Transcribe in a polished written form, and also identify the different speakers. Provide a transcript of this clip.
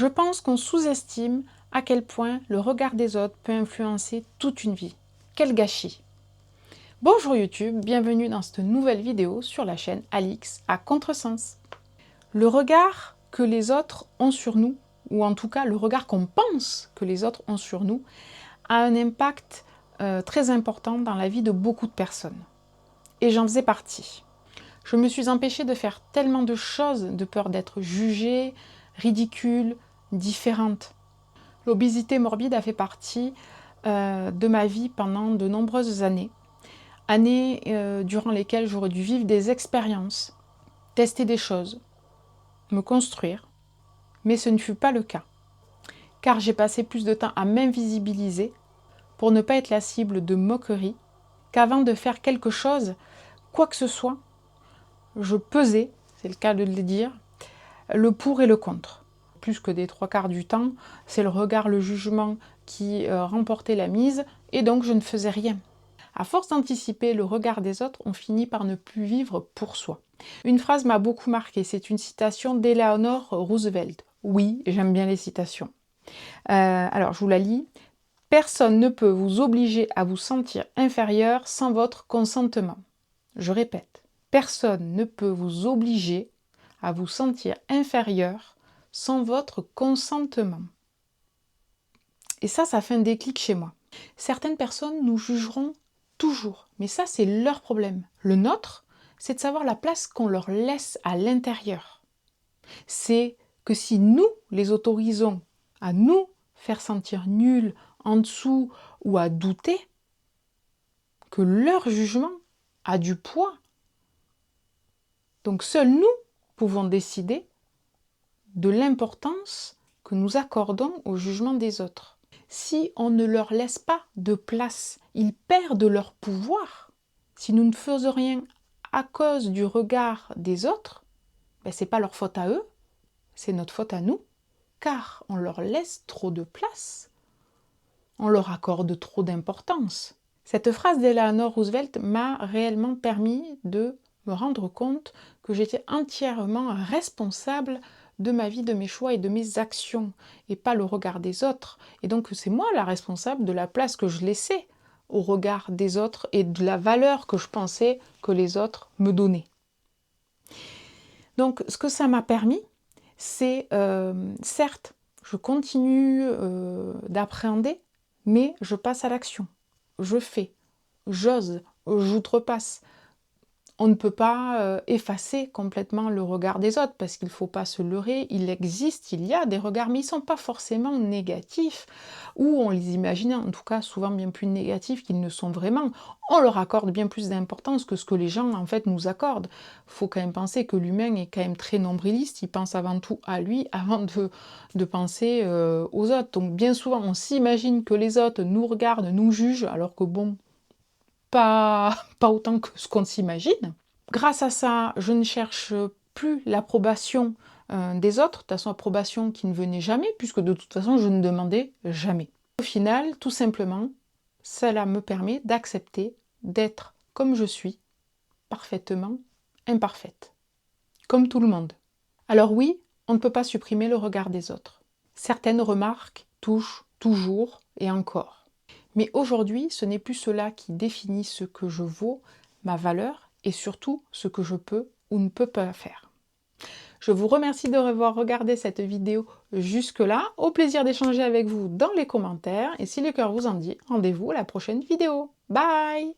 Speaker 1: Je pense qu'on sous-estime à quel point le regard des autres peut influencer toute une vie. Quel gâchis! Bonjour YouTube, bienvenue dans cette nouvelle vidéo sur la chaîne Alix à Contresens. Le regard que les autres ont sur nous, ou en tout cas le regard qu'on pense que les autres ont sur nous, a un impact très important dans la vie de beaucoup de personnes. Et j'en faisais partie. Je me suis empêchée de faire tellement de choses de peur d'être jugée, ridicule, différente. L'obésité morbide a fait partie de ma vie pendant de nombreuses années. Années durant lesquelles j'aurais dû vivre des expériences, tester des choses, me construire. Mais ce ne fut pas le cas. Car j'ai passé plus de temps à m'invisibiliser pour ne pas être la cible de moqueries qu'avant de faire quelque chose, quoi que ce soit, je pesais, c'est le cas de le dire, le pour et le contre. Plus que des 3/4 du temps, c'est le regard, le jugement qui remportait la mise, et donc je ne faisais rien. À force d'anticiper le regard des autres, on finit par ne plus vivre pour soi. Une phrase m'a beaucoup marquée, c'est une citation d'Eleanor Roosevelt. Oui, j'aime bien les citations. Alors, je vous la lis. « Personne ne peut vous obliger à vous sentir inférieur sans votre consentement. » Je répète, personne ne peut vous obliger à vous sentir inférieur sans votre consentement. Et ça fait un déclic chez moi. Certaines personnes nous jugeront toujours, mais ça c'est leur problème. Le nôtre, c'est de savoir la place qu'on leur laisse à l'intérieur. C'est que si nous les autorisons à nous faire sentir nuls, en dessous ou à douter, que leur jugement a du poids. Donc seuls nous pouvons décider de l'importance que nous accordons au jugement des autres. Si on ne leur laisse pas de place, ils perdent leur pouvoir. Si nous ne faisons rien à cause du regard des autres, ce n'est pas leur faute à eux, c'est notre faute à nous, car on leur laisse trop de place, on leur accorde trop d'importance. Cette phrase d'Eleanor Roosevelt m'a réellement permis de me rendre compte que j'étais entièrement responsable de ma vie, de mes choix et de mes actions, et pas le regard des autres. Et donc c'est moi la responsable de la place que je laissais au regard des autres et de la valeur que je pensais que les autres me donnaient. Donc ce que ça m'a permis, c'est certes, je continue d'appréhender, mais je passe à l'action. Je fais, j'ose, j'outrepasse. On ne peut pas effacer complètement le regard des autres parce qu'il ne faut pas se leurrer, il existe, il y a des regards, mais ils ne sont pas forcément négatifs, ou on les imagine en tout cas souvent bien plus négatifs qu'ils ne sont vraiment. On leur accorde bien plus d'importance que ce que les gens en fait nous accordent. Il faut quand même penser que l'humain est quand même très nombriliste, il pense avant tout à lui avant de penser aux autres. Donc bien souvent on s'imagine que les autres nous regardent, nous jugent, alors que bon, pas autant que ce qu'on s'imagine. Grâce à ça, je ne cherche plus l'approbation des autres, de toute façon approbation qui ne venait jamais, puisque de toute façon je ne demandais jamais. Au final, tout simplement, cela me permet d'accepter d'être comme je suis, parfaitement imparfaite, comme tout le monde. Alors oui, on ne peut pas supprimer le regard des autres. Certaines remarques touchent toujours et encore. Mais aujourd'hui, ce n'est plus cela qui définit ce que je vaux, ma valeur, et surtout ce que je peux ou ne peux pas faire. Je vous remercie de avoir regardé cette vidéo jusque-là. Au plaisir d'échanger avec vous dans les commentaires. Et si le cœur vous en dit, rendez-vous à la prochaine vidéo. Bye!